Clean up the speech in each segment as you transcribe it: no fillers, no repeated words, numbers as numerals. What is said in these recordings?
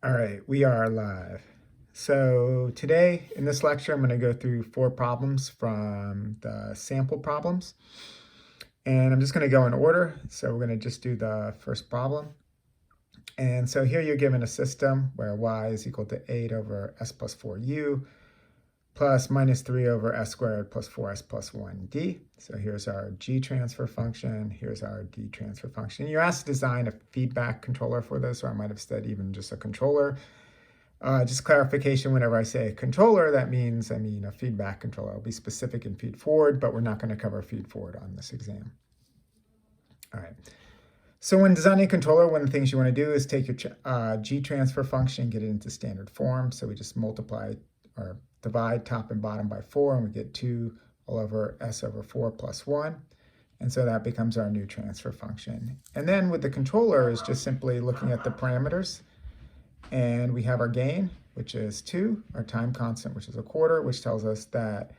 All right, we are live. So today in this lecture, I'm going to go through 4 problems from the sample problems. And I'm just going to go in order. So we're going to just do the first problem. And so here you're given a system where y is equal to 8 over s plus 4u plus minus 3 over s squared plus 4s plus 1d. So here's our g transfer function. Here's our d transfer function. You're asked to design a feedback controller for this, or I might have said even just a controller. Just clarification, whenever I say a controller, that means I mean a feedback controller. I'll be specific in feed forward, but we're not going to cover feed forward on this exam. All right. So when designing a controller, one of the things you want to do is take your G transfer function, get it into standard form. So we just multiply or divide top and bottom by 4, and we get 2 all over s over 4 plus 1. And so that becomes our new transfer function. And then with the controller is just simply looking at the parameters. And we have our gain, which is 2, our time constant, which is a quarter, which tells us that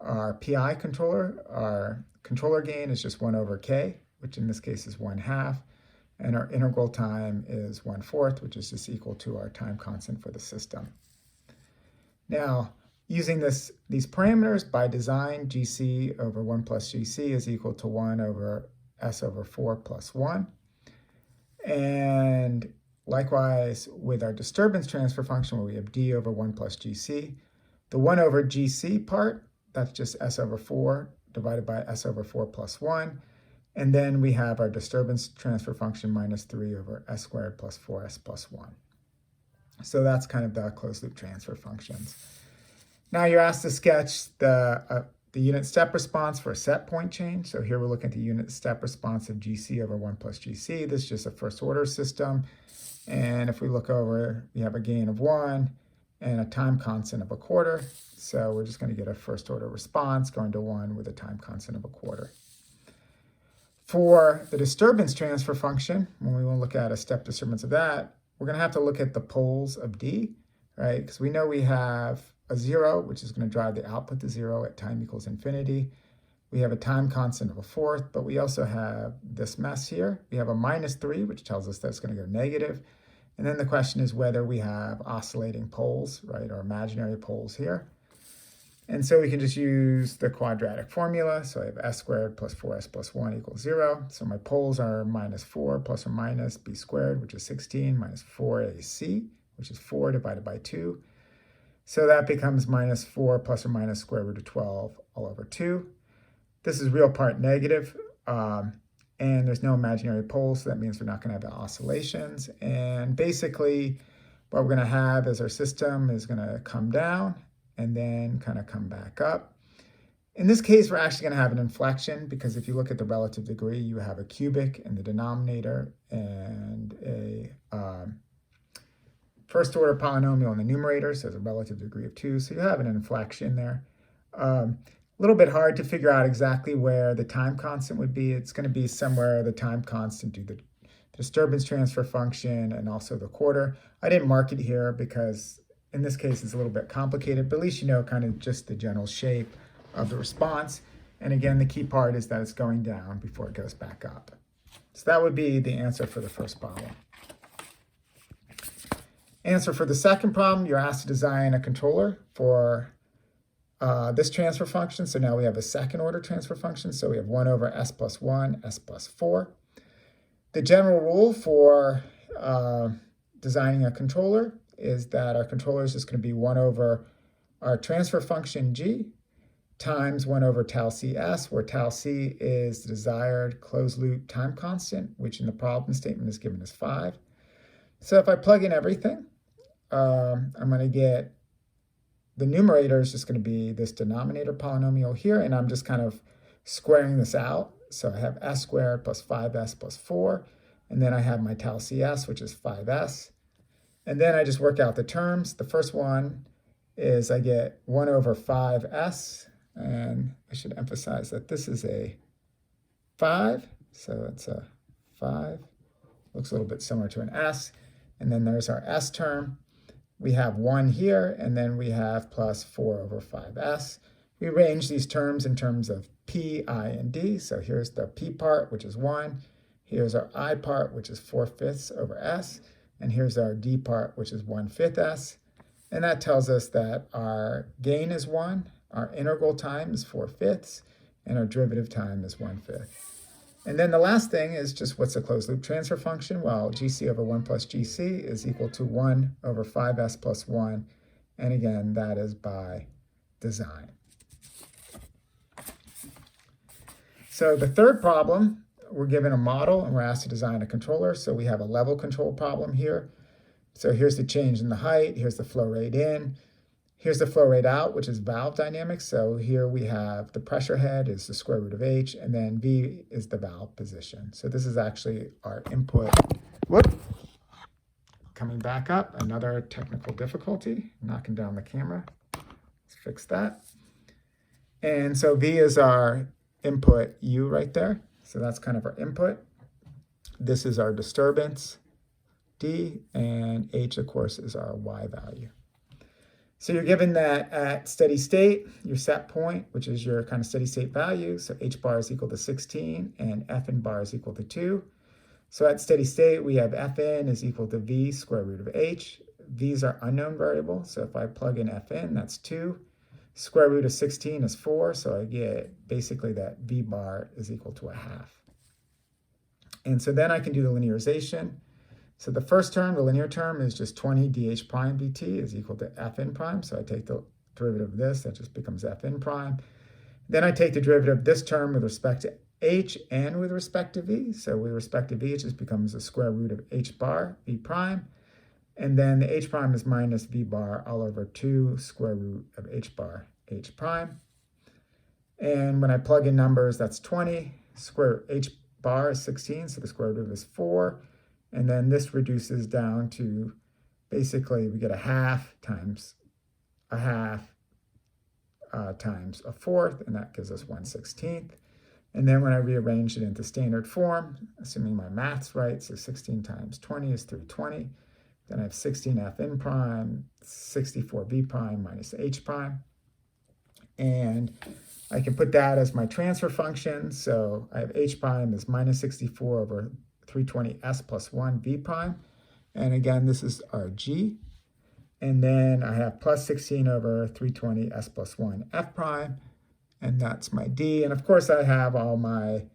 our PI controller, our controller gain is just 1 over k, which in this case is 1/2. And our integral time is 1/4, which is just equal to our time constant for the system. Now, using these parameters by design, GC over 1 plus GC is equal to 1 over s over 4 plus 1. And likewise, with our disturbance transfer function, where we have d over 1 plus gc, the 1 over gc part, that's just s over 4 divided by s over 4 plus 1. And then we have our disturbance transfer function minus 3 over s squared plus 4s plus 1. So that's kind of the closed loop transfer functions. Now you're asked to sketch the unit step response for a set point change. So here we're looking at the unit step response of gc over 1 plus gc. This is just a first order system. And if we look over, we have a gain of 1 and a time constant of a quarter. So we're just going to get a first order response going to 1 with a time constant of a quarter. For the disturbance transfer function, when we want to look at a step disturbance of that, we're going to have to look at the poles of D, right? Because we know we have a 0, which is going to drive the output to 0 at time equals infinity. We have a time constant of a 4th, but we also have this mess here. We have a minus 3, which tells us that's going to go negative. And then the question is whether we have oscillating poles, right, or imaginary poles here. And so we can just use the quadratic formula. So I have s squared plus 4s plus 1 equals 0. So my poles are minus 4 plus or minus b squared, which is 16, minus 4ac, which is 4 divided by 2. So that becomes minus 4 plus or minus square root of 12 all over 2. This is real part negative, and there's no imaginary poles, so that means we're not going to have the oscillations. And basically, what we're going to have is our system is going to come down and then kind of come back up. In this case, we're actually going to have an inflection, because if you look at the relative degree, you have a cubic in the denominator and a first order polynomial in the numerator, so there's a relative degree of 2. So you have an inflection there. A little bit hard to figure out exactly where the time constant would be. It's going to be somewhere the time constant due to the disturbance transfer function and also the quarter. I didn't mark it here because in this case it's a little bit complicated, but at least you know kind of just the general shape of the response. And again, the key part is that it's going down before it goes back up. So that would be the answer for the first problem. Answer for the second problem, you're asked to design a controller for this transfer function. So now we have a second order transfer function. So we have 1 over s plus 1, s plus 4. The general rule for designing a controller is that our controller is just going to be 1 over our transfer function g times 1 over tau cs, where tau c is the desired closed loop time constant, which in the problem statement is given as 5. So if I plug in everything, I'm going to get the numerator is just going to be this denominator polynomial here, and I'm just kind of squaring this out. So I have s squared plus 5s plus 4, and then I have my tau cs, which is 5s. And then I just work out the terms. The first one is I get 1 over 5s, and I should emphasize that this is a 5, so it's a 5. Looks a little bit similar to an s. And then there's our s term. We have 1 here, and then we have plus 4 over 5s. We arrange these terms in terms of p, I, and d. So here's the p part, which is 1. Here's our I part, which is 4/5 over s. And here's our D part, which is 1/5 s. And that tells us that our gain is 1, our integral time is 4/5, and our derivative time is 1/5. And then the last thing is just what's a closed loop transfer function? Well, GC over 1 plus GC is equal to 1 over 5s plus 1. And again, that is by design. So the third problem, we're given a model and we're asked to design a controller. So we have a level control problem here. So here's the change in the height. Here's the flow rate in. Here's the flow rate out, which is valve dynamics. So here we have the pressure head is the square root of H, and then V is the valve position. So this is actually our input. Whoop. Coming back up, another technical difficulty, knocking down the camera. Let's fix that. And so V is our input U right there. So that's kind of our input. This is our disturbance, D, and H, of course, is our Y value. So you're given that at steady state, your set point, which is your kind of steady state value. So H bar is equal to 16 and Fn bar is equal to 2. So at steady state, we have Fn is equal to V square root of H. V's are unknown variable. So if I plug in Fn, that's 2. Square root of 16 is 4. So I get basically that V bar is equal to 1/2. And so then I can do the linearization. So the first term, the linear term, is just 20 dH prime dt is equal to Fn prime. So I take the derivative of this, that just becomes Fn prime. Then I take the derivative of this term with respect to H and with respect to V. So with respect to V, it just becomes the square root of H bar, V prime. And then the H prime is minus V bar all over 2 square root of H bar, H prime. And when I plug in numbers, that's 20. Square H bar is 16, so the square root is 4. And then this reduces down to basically we get 1/2 times 1/2 times 1/4, and that gives us 1/16. And then when I rearrange it into standard form, assuming my math's right, so 16 times 20 is 320. Then I have 16 Fn prime, 64 V prime minus H prime. And I can put that as my transfer function. So I have H prime is minus 64 over 320s plus 1 V prime. And again, this is our G. And then I have plus 16 over 320s plus 1 F prime. And that's my D. And of course, I have all my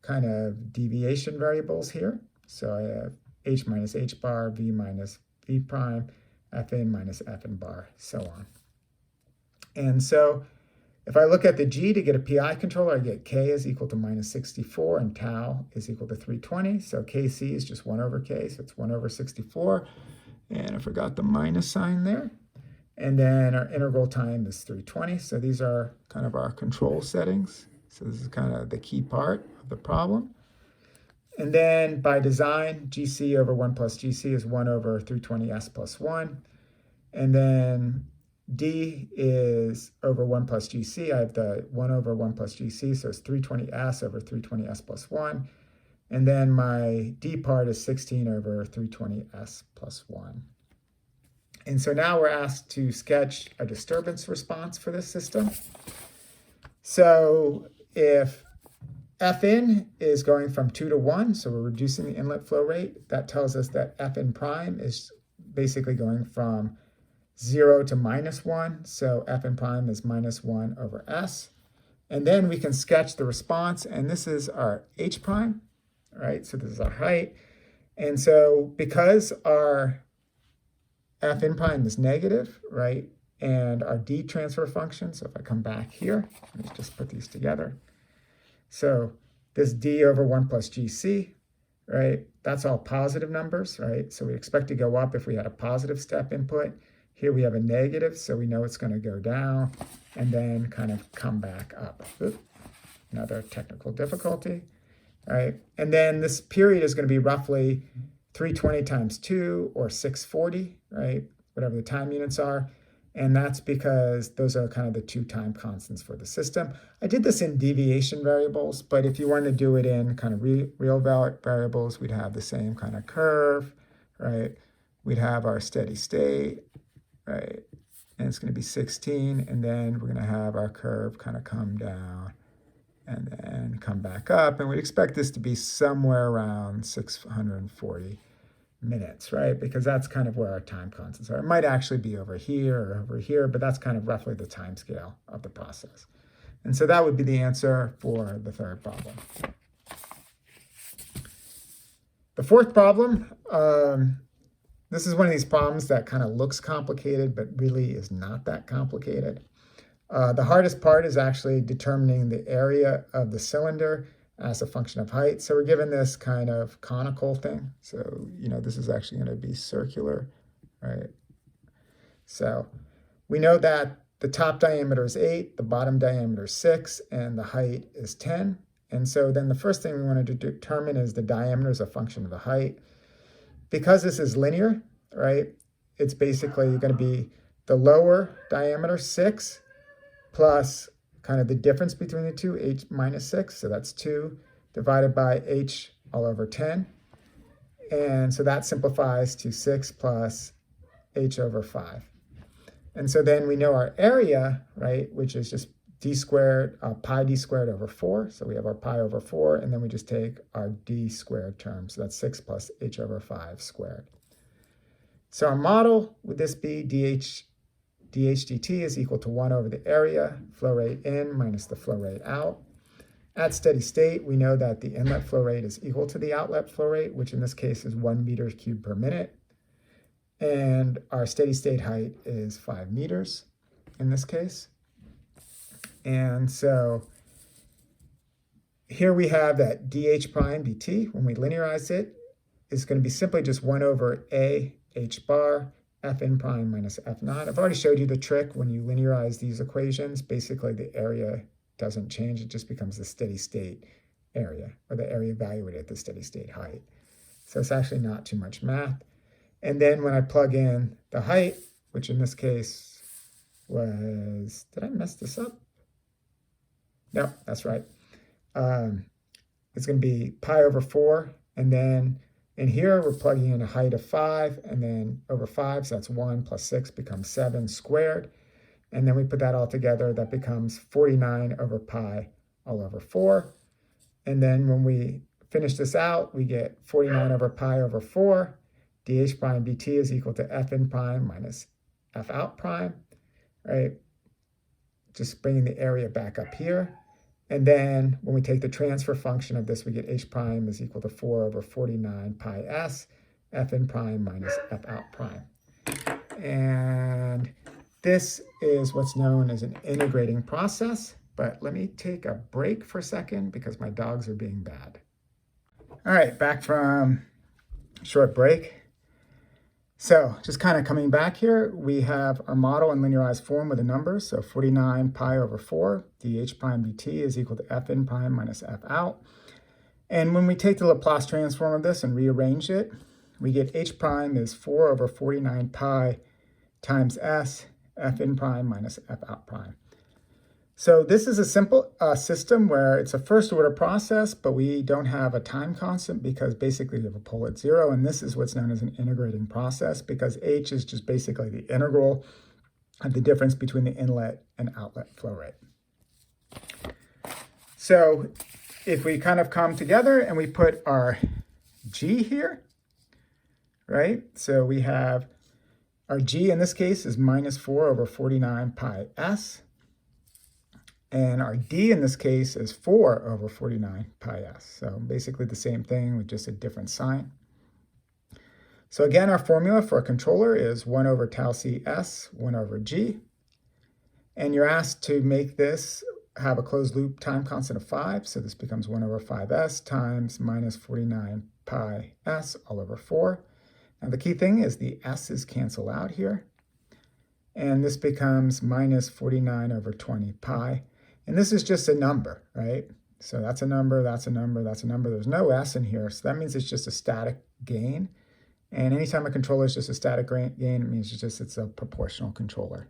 kind of deviation variables here. So I have H minus H bar, V minus V prime, Fn minus Fn bar, so on. And so if I look at the G to get a PI controller, I get K is equal to minus 64 and tau is equal to 320. So Kc is just 1 over K, so it's 1 over 64. And I forgot the minus sign there. And then our integral time is 320. So these are kind of our control settings. So this is kind of the key part of the problem. And then by design, GC over 1 plus GC is 1 over 320s plus 1. And then D is over 1 plus GC. I have the 1 over 1 plus GC, so it's 320s over 320s plus 1. And then my D part is 16 over 320s plus 1. And so now we're asked to sketch a disturbance response for this system. So if Fn is going from 2 to 1, so we're reducing the inlet flow rate, that tells us that Fn prime is basically going from 0 to minus 1, so Fn prime is minus 1 over S. And then we can sketch the response, and this is our H prime, right? So this is our height. And so because our Fn prime is negative, right, and our D transfer function, so if I come back here, let's just put these together. So this D over 1 plus GC, right, that's all positive numbers, right? So we expect to go up if we had a positive step input. Here we have a negative, so we know it's going to go down and then kind of come back up. Oops, another technical difficulty, right? And then this period is going to be roughly 320 times 2 or 640, right? Whatever the time units are. And that's because those are kind of the 2 time constants for the system. I did this in deviation variables, but if you wanted to do it in kind of real variables, we'd have the same kind of curve, right? We'd have our steady state, right? And it's going to be 16, and then we're going to have our curve kind of come down and then come back up. And we'd expect this to be somewhere around 640 minutes, right? Because that's kind of where our time constants are. It might actually be over here or over here, but that's kind of roughly the time scale of the process. And so that would be the answer for the third problem. The fourth problem, this is one of these problems that kind of looks complicated, but really is not that complicated. The hardest part is actually determining the area of the cylinder as a function of height. So we're given this kind of conical thing. So, this is actually going to be circular, right? So we know that the top diameter is 8, the bottom diameter is 6, and the height is 10. And so then the first thing we wanted to determine is the diameter as a function of the height. Because this is linear, right, it's basically going to be the lower diameter, 6, plus kind of the difference between the two, h minus 6. So that's 2 divided by h all over 10. And so that simplifies to 6 plus h over 5. And so then we know our area, right, which is just d squared, pi d squared over 4. So we have our pi over 4, and then we just take our d squared term. So that's 6 plus h over 5 squared. So our model, would this be dh dt is equal to 1 over the area, flow rate in minus the flow rate out. At steady state, we know that the inlet flow rate is equal to the outlet flow rate, which in this case is 1 meters cubed per minute. And our steady state height is 5 meters in this case. And so here we have that dh prime dt, when we linearize it, is going to be simply just 1 over a h bar Fn prime minus F naught. I've already showed you the trick. When you linearize these equations, basically the area doesn't change. It just becomes the steady state area, or the area evaluated at the steady state height. So it's actually not too much math. And then when I plug in the height, which in this case was, did I mess this up? No, that's right. It's going to be pi over 4, and then in here, we're plugging in a height of 5, and then over 5, so that's 1 plus 6 becomes 7 squared. And then we put that all together, that becomes 49 over pi all over 4. And then when we finish this out, we get 49 over pi over 4. dh prime dt is equal to Fn prime minus F out prime, right? Just bringing the area back up here. And then when we take the transfer function of this, we get h prime is equal to 4 over 49 pi s, Fn prime minus F out prime. And this is what's known as an integrating process. But let me take a break for a second because my dogs are being bad. All right, back from a short break. So just kind of coming back here, we have our model in linearized form with the numbers. So 49 pi over 4, dh prime dt is equal to Fn prime minus F out. And when we take the Laplace transform of this and rearrange it, we get h prime is 4 over 49 pi times s, Fn prime minus F out prime. So this is a simple system where it's a first order process, but we don't have a time constant because basically we have a pole at 0. And this is what's known as an integrating process because h is just basically the integral of the difference between the inlet and outlet flow rate. So if we kind of come together and we put our g here, right? So we have our g in this case is minus 4 over 49 pi s. And our d in this case is 4 over 49 pi s. So basically the same thing with just a different sign. So again, our formula for a controller is 1 over tau c s, 1 over g. And you're asked to make this have a closed loop time constant of 5. So this becomes 1 over 5s times minus 49 pi s all over 4. Now the key thing is the s's cancel out here. And this becomes minus 49 over 20 pi. And this is just a number, right? So that's a number, that's a number, that's a number. There's no s in here, so that means it's just a static gain. And anytime a controller is just a static gain, it means it's a proportional controller.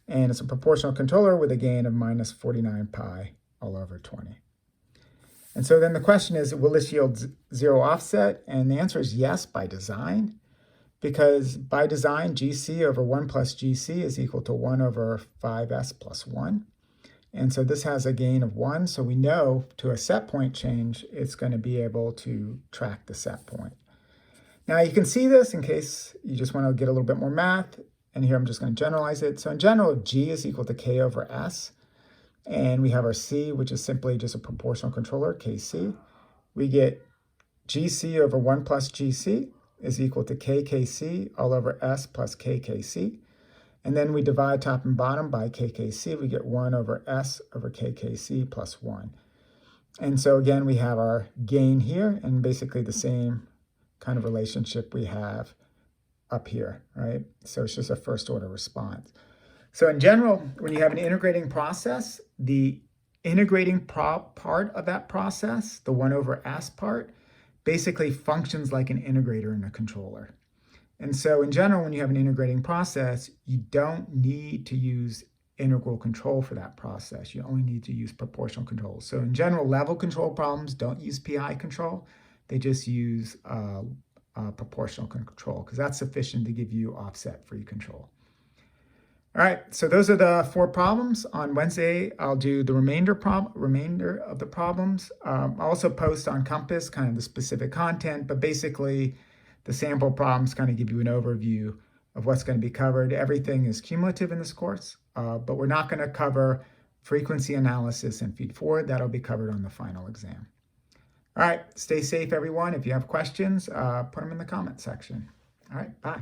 And it's a proportional controller with a gain of minus 49 pi all over 20. And so then the question is, will this yield 0 offset? And the answer is yes by design, because by design, GC over 1 plus GC is equal to 1 over 5s plus 1. And so this has a gain of 1. So we know to a set point change, it's going to be able to track the set point. Now you can see this in case you just want to get a little bit more math. And here I'm just going to generalize it. So in general, if G is equal to K over S, and we have our C, which is simply just a proportional controller, KC, we get GC over 1 plus GC is equal to KKC all over S plus KKC. And then we divide top and bottom by KKC. We get 1 over S over KKC plus 1. And so again, we have our gain here and basically the same kind of relationship we have up here, right? So it's just a first order response. So in general, when you have an integrating process, the integrating part of that process, the 1 over S part, basically functions like an integrator in a controller. And so in general, when you have an integrating process, you don't need to use integral control for that process. You only need to use proportional control. So in general, level control problems don't use PI control. They just use proportional control because that's sufficient to give you offset-free control. All right, so those are the 4 problems. On Wednesday, I'll do the remainder of the problems. I'll also post on Compass kind of the specific content, but basically the sample problems kind of give you an overview of what's going to be covered. Everything is cumulative in this course, but we're not going to cover frequency analysis and feed-forward. That'll be covered on the final exam. All right, stay safe, everyone. If you have questions, put them in the comment section. All right, bye.